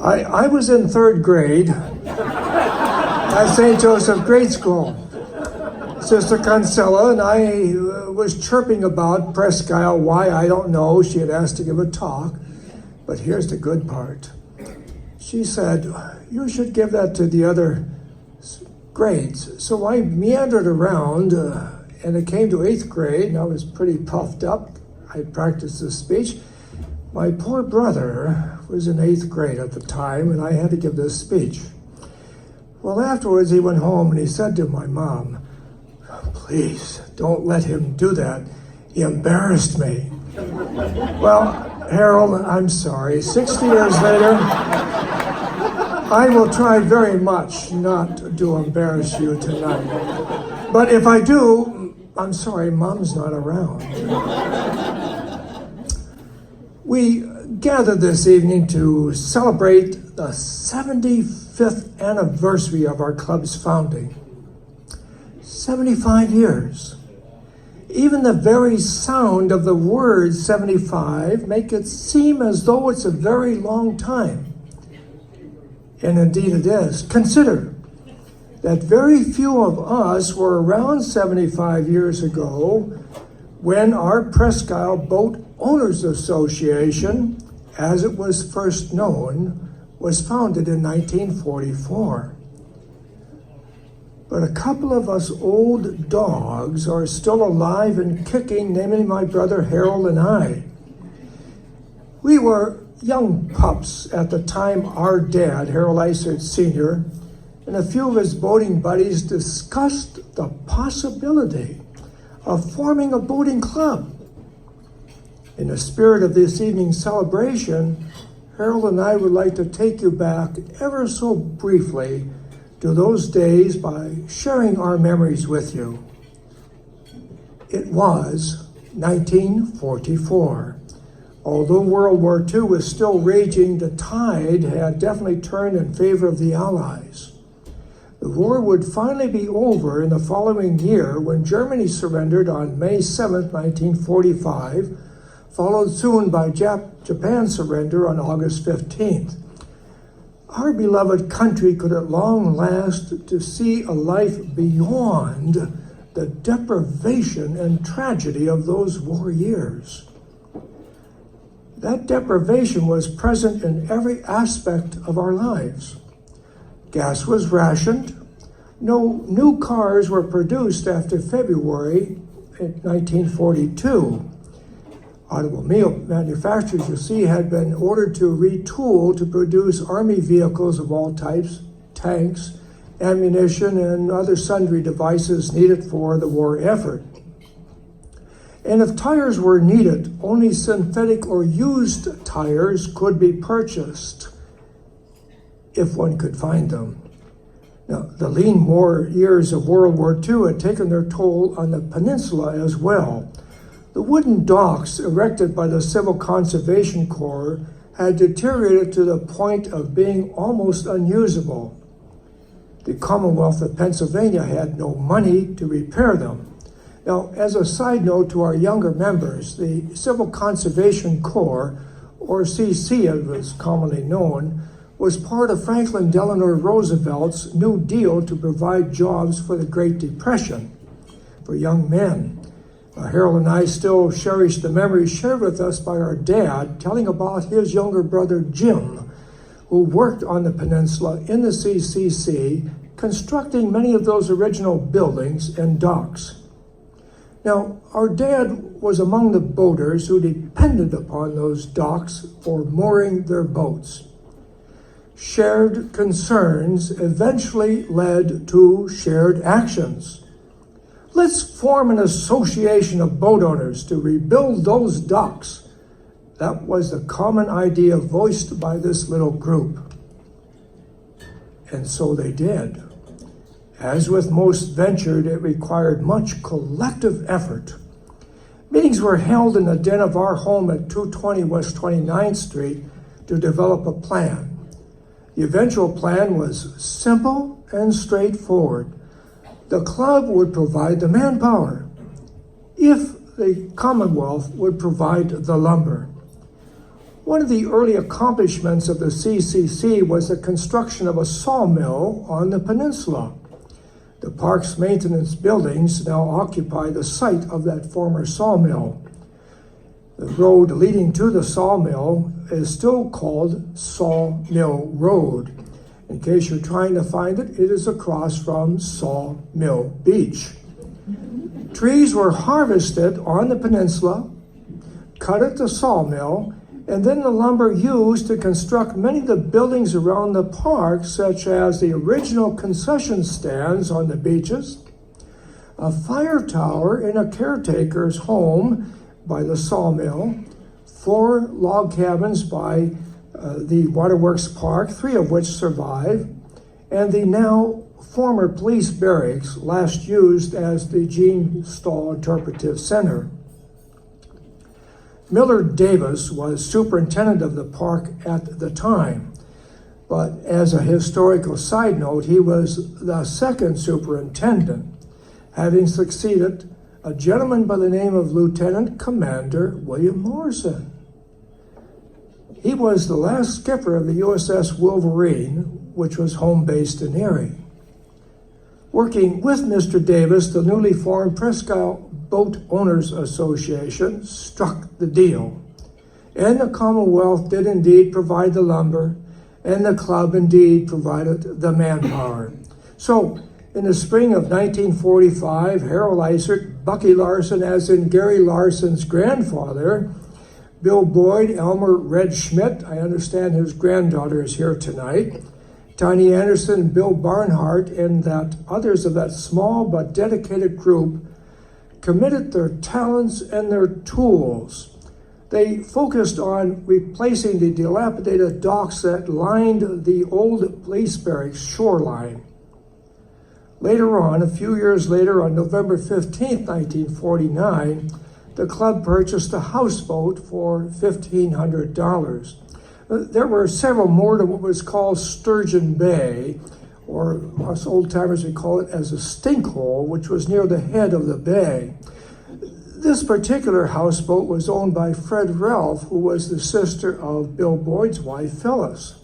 I was in third grade at St. Joseph Grade School. Sister Consella and I was chirping about Presque Isle. Why, I don't know. She had asked to give a talk. But here's the good part. She said, you should give that to the other grades. So I meandered around and it came to 8th grade and I was pretty puffed up. I practiced this speech. My poor brother was in 8th grade at the time and I had to give this speech. Well, afterwards he went home and he said to my mom, please don't let him do that. He embarrassed me. Well, Harold, I'm sorry. 60 years later, I will try very much not to embarrass you tonight. But if I do, I'm sorry, Mom's not around. We gathered this evening to celebrate the 75th anniversary of our club's founding. 75 years. Even the very sound of the word 75 make it seem as though it's a very long time. And indeed it is. Consider that very few of us were around 75 years ago when our Presque Isle Boat Owners Association, as it was first known, was founded in 1944. But a couple of us old dogs are still alive and kicking, namely my brother Harold and I. We were young pups at the time our dad, Harold Eisert Sr., and a few of his boating buddies discussed the possibility of forming a boating club. In the spirit of this evening's celebration, Harold and I would like to take you back ever so briefly to those days by sharing our memories with you. It was 1944. Although World War II was still raging, the tide had definitely turned in favor of the Allies. The war would finally be over in the following year when Germany surrendered on May 7, 1945, followed soon by Japan's surrender on August 15th. Our beloved country could at long last to see a life beyond the deprivation and tragedy of those war years. That deprivation was present in every aspect of our lives. Gas was rationed. No new cars were produced after February 1942. Automobile manufacturers, you see, had been ordered to retool to produce Army vehicles of all types, tanks, ammunition, and other sundry devices needed for the war effort. And if tires were needed, only synthetic or used tires could be purchased, if one could find them. Now, the lean war years of World War II had taken their toll on the peninsula as well. The wooden docks erected by the Civil Conservation Corps had deteriorated to the point of being almost unusable. The Commonwealth of Pennsylvania had no money to repair them. Now, as a side note to our younger members, the Civil Conservation Corps, or CC as it was commonly known, was part of Franklin Delano Roosevelt's New Deal to provide jobs for the Great Depression for young men. Harold and I still cherish the memories shared with us by our dad telling about his younger brother Jim, who worked on the peninsula in the CCC, constructing many of those original buildings and docks. Now, our dad was among the boaters who depended upon those docks for mooring their boats. Shared concerns eventually led to shared actions. Let's form an association of boat owners to rebuild those docks. That was the common idea voiced by this little group. And so they did. As with most ventured, it required much collective effort. Meetings were held in the den of our home at 220 West 29th Street to develop a plan. The eventual plan was simple and straightforward. The club would provide the manpower if the Commonwealth would provide the lumber. One of the early accomplishments of the CCC was the construction of a sawmill on the peninsula. The park's maintenance buildings now occupy the site of that former sawmill. The road leading to the sawmill is still called Sawmill Road. In case you're trying to find it, it is across from Sawmill Beach. Trees were harvested on the peninsula, cut at the sawmill, and then the lumber used to construct many of the buildings around the park, such as the original concession stands on the beaches, a fire tower in a caretaker's home by the sawmill, 4 log cabins by the Waterworks Park, 3 of which survive, and the now former police barracks, last used as the Gene Stahl Interpretive Center. Miller Davis was superintendent of the park at the time, but as a historical side note, he was the second superintendent, having succeeded a gentleman by the name of Lieutenant Commander William Morrison. He was the last skipper of the USS Wolverine, which was home-based in Erie. Working with Mr. Davis, the newly formed Prescott Boat Owners Association struck the deal. And the Commonwealth did indeed provide the lumber, and the club indeed provided the manpower. So, in the spring of 1945, Harold Eisert, Bucky Larson, as in Gary Larson's grandfather, Bill Boyd, Elmer Red Schmidt, I understand his granddaughter is here tonight, Tiny Anderson, Bill Barnhart, and that others of that small but dedicated group committed their talents and their tools. They focused on replacing the dilapidated docks that lined the old police barracks shoreline. Later on, a few years later, on November 15, 1949, the club purchased a houseboat for $1,500. There were several more to what was called Sturgeon Bay, or us old-timers would call it as a stink hole, which was near the head of the bay. This particular houseboat was owned by Fred Ralph, who was the sister of Bill Boyd's wife, Phyllis.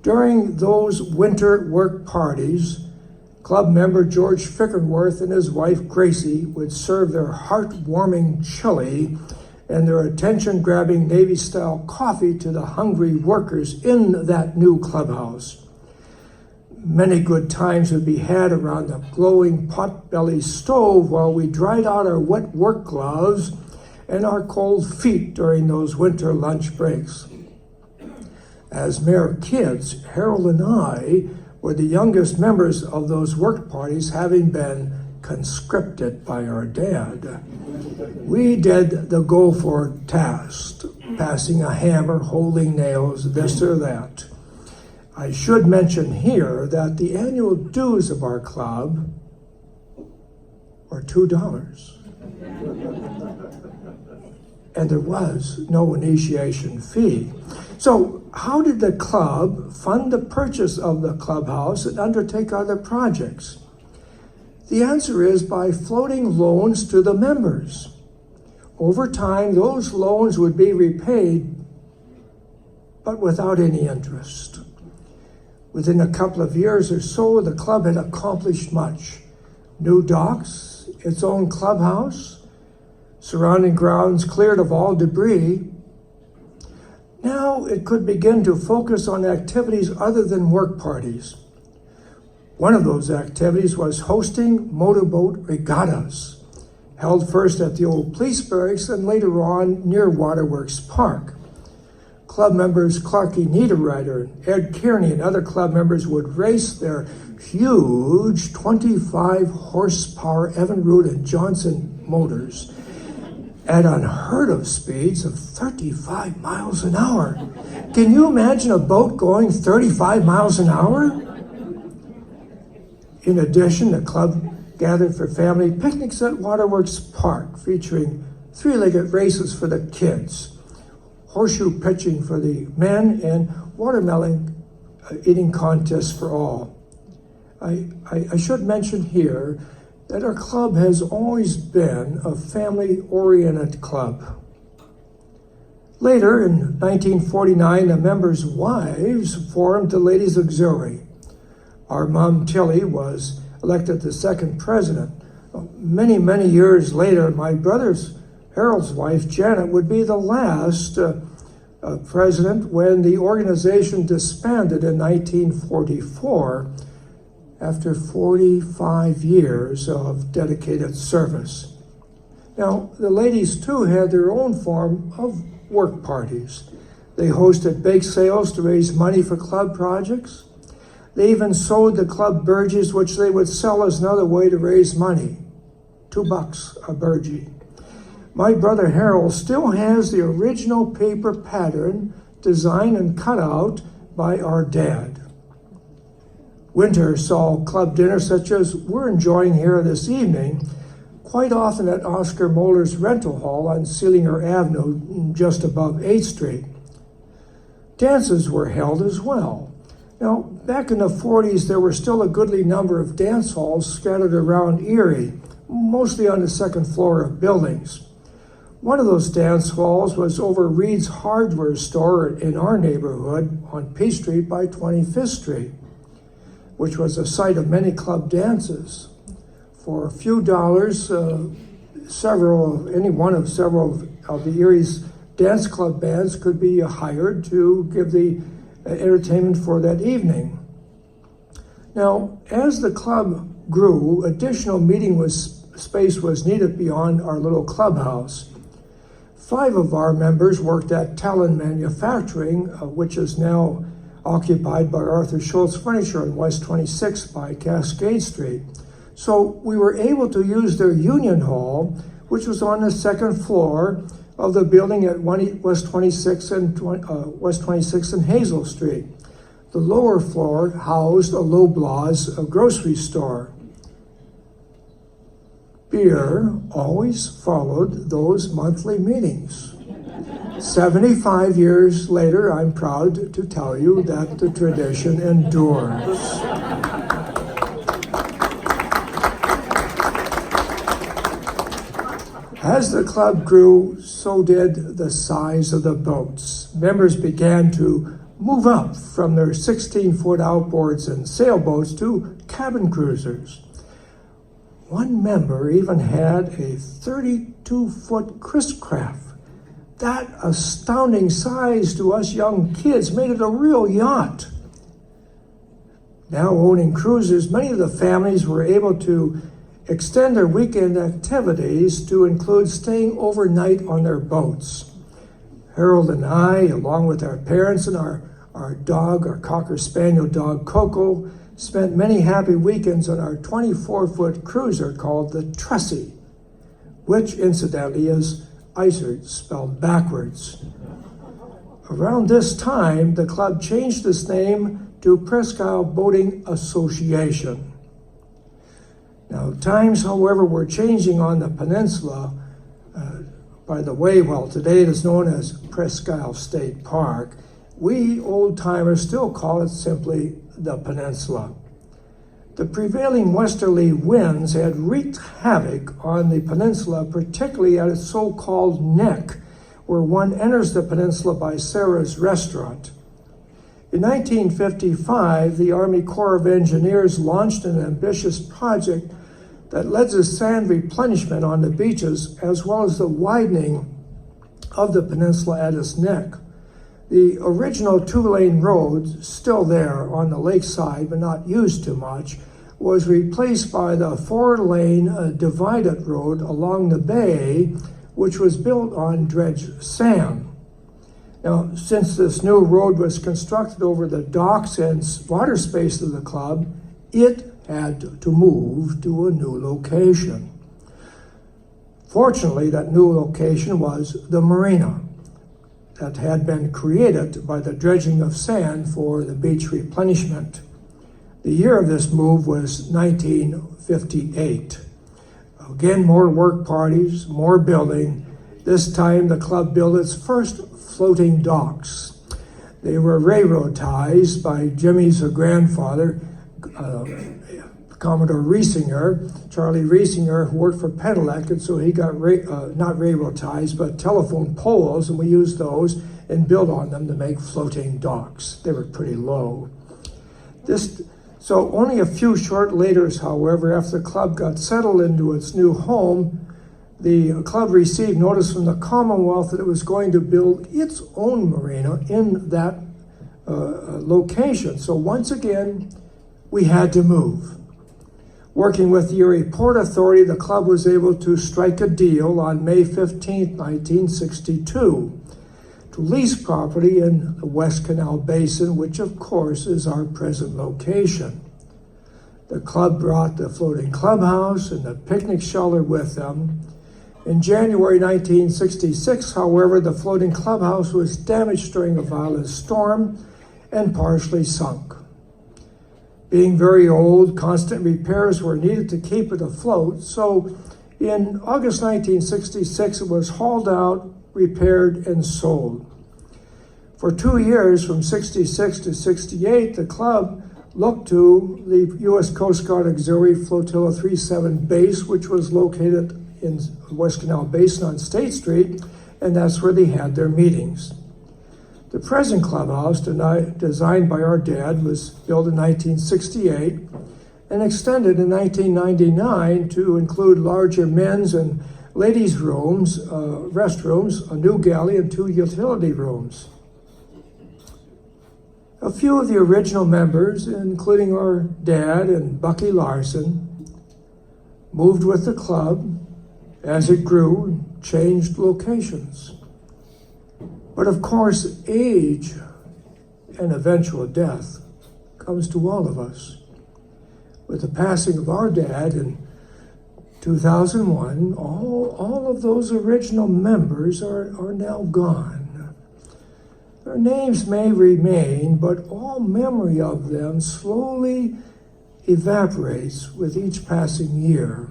During those winter work parties, club member George Fickenworth and his wife Gracie would serve their heartwarming chili and their attention-grabbing Navy-style coffee to the hungry workers in that new clubhouse. Many good times would be had around the glowing pot-belly stove while we dried out our wet work gloves and our cold feet during those winter lunch breaks. As mere kids, Harold and I were the youngest members of those work parties, having been conscripted by our dad. We did the go-for task, passing a hammer, holding nails, this or that. I should mention here that the annual dues of our club were $2. And there was no initiation fee. So how did the club fund the purchase of the clubhouse and undertake other projects? The answer is by floating loans to the members. Over time, those loans would be repaid, but without any interest. Within a couple of years or so, the club had accomplished much. New docks, its own clubhouse, surrounding grounds cleared of all debris. Now it could begin to focus on activities other than work parties. One of those activities was hosting motorboat regattas, held first at the old police barracks and later on near Waterworks Park. Club members Clarkie Niederreiter, Ed Kearney, and other club members would race their huge 25-horsepower Evinrude and Johnson motors at unheard of speeds of 35 miles an hour. Can you imagine a boat going 35 miles an hour? In addition, the club gathered for family picnics at Waterworks Park, featuring three-legged races for the kids, horseshoe pitching for the men, and watermelon eating contests for all. I should mention here that our club has always been a family-oriented club. Later, in 1949, the members' wives formed the Ladies' Auxiliary. Our mom, Tilly, was elected the second president. Many, many years later, my brother's, Harold's wife, Janet, would be the last president when the organization disbanded in 1944 after 45 years of dedicated service. Now, the ladies, too, had their own form of work parties. They hosted bake sales to raise money for club projects. They even sewed the club burgees, which they would sell as another way to raise money. $2 a burgee. My brother Harold still has the original paper pattern designed and cut out by our dad. Winter saw club dinners such as we're enjoying here this evening, quite often at Oscar Moeller's rental hall on Sealinger Avenue, just above 8th Street. Dances were held as well. Now, back in the 40s, there were still a goodly number of dance halls scattered around Erie, mostly on the second floor of buildings. One of those dance halls was over Reed's Hardware Store in our neighborhood on P Street by 25th Street, which was a site of many club dances. For a few dollars, any one of several of the Erie's dance club bands could be hired to give the entertainment for that evening. Now, as the club grew, additional meeting space was needed beyond our little clubhouse. 5 of our members worked at Talon Manufacturing, which is now occupied by Arthur Schultz Furniture on West 26th by Cascade Street. So we were able to use their Union Hall, which was on the second floor of the building at West 26th and Hazel Street. The lower floor housed a Loblaws grocery store. Beer always followed those monthly meetings. 75 years later, I'm proud to tell you that the tradition endures. As the club grew, so did the size of the boats. Members began to move up from their 16-foot outboards and sailboats to cabin cruisers. One member even had a 32-foot Chris Craft. That astounding size to us young kids made it a real yacht. Now owning cruisers, many of the families were able to extend their weekend activities to include staying overnight on their boats. Harold and I, along with our parents and our dog, our Cocker Spaniel dog Coco, spent many happy weekends on our 24-foot cruiser called the Tressie, which incidentally is Eisert spelled backwards. Around this time, the club changed its name to Presque Isle Boating Association. Now, times, however, were changing on the peninsula. By the way, today it is known as Presque Isle State Park. We old-timers still call it simply the peninsula. The prevailing westerly winds had wreaked havoc on the peninsula, particularly at its so-called neck, where one enters the peninsula by Sarah's Restaurant. In 1955, the Army Corps of Engineers launched an ambitious project that led to sand replenishment on the beaches, as well as the widening of the peninsula at its neck. The original 2-lane road, still there on the lakeside but not used too much, was replaced by the 4-lane divided road along the bay, which was built on dredged sand. Now, since this new road was constructed over the docks and water space of the club, it had to move to a new location. Fortunately, that new location was the marina that had been created by the dredging of sand for the beach replenishment. The year of this move was 1958. Again, more work parties, more building. This time, the club built its first floating docks. They were railroad ties by Jimmy's grandfather, Commodore Riesinger, Charlie Riesinger, who worked for Pedelec, and so he got not railroad ties, but telephone poles, and we used those and built on them to make floating docks. They were pretty low. So only a few short later, however, after the club got settled into its new home, the club received notice from the Commonwealth that it was going to build its own marina in that location. So once again, we had to move. Working with the Erie Port Authority, the club was able to strike a deal on May 15, 1962, to lease property in the West Canal Basin, which of course is our present location. The club brought the floating clubhouse and the picnic shelter with them. In January 1966, however, the floating clubhouse was damaged during a violent storm and partially sunk. Being very old, constant repairs were needed to keep it afloat, so in August 1966, it was hauled out, repaired, and sold. For 2 years, from 66 to 68, the club looked to the U.S. Coast Guard Auxiliary Flotilla 37 base, which was located in West Canal Basin on State Street, and that's where they had their meetings. The present clubhouse, designed by our dad, was built in 1968 and extended in 1999 to include larger men's and ladies' rooms, restrooms, a new galley, and 2 utility rooms. A few of the original members, including our dad and Bucky Larson, moved with the club as it grew and changed locations. But of course, age and eventual death comes to all of us. With the passing of our dad in 2001, all of those original members are now gone. Their names may remain, but all memory of them slowly evaporates with each passing year.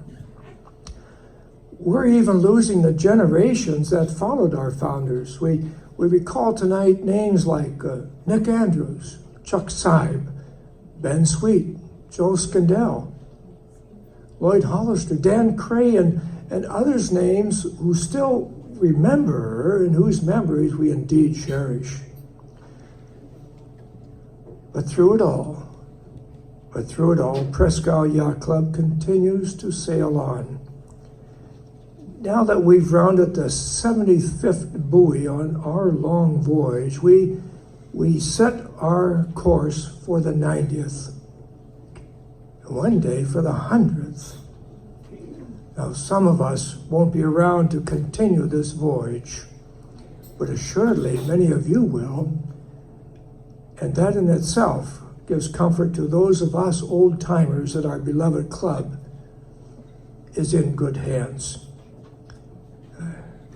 We're even losing the generations that followed our founders. We recall tonight names like Nick Andrews, Chuck Seib, Ben Sweet, Joe Scandell, Lloyd Hollister, Dan Cray, and others' names who still remember and whose memories we indeed cherish. But through it all, Presque Yacht Club continues to sail on. Now that we've rounded the 75th buoy on our long voyage, we set our course for the 90th, and one day for the 100th. Now, some of us won't be around to continue this voyage, but assuredly many of you will, and that in itself gives comfort to those of us old-timers that our beloved club is in good hands.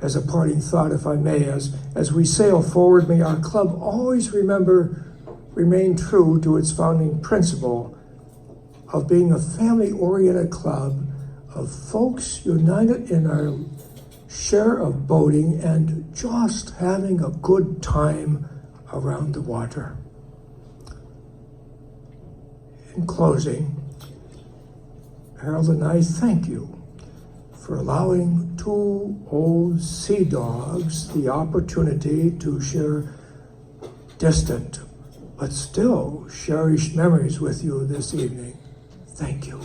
As a parting thought, if I may, as we sail forward, may our club always remain true to its founding principle of being a family-oriented club of folks united in our share of boating and just having a good time around the water. In closing, Harold and I thank you for allowing 2 old sea dogs the opportunity to share distant but still cherished memories with you this evening. Thank you.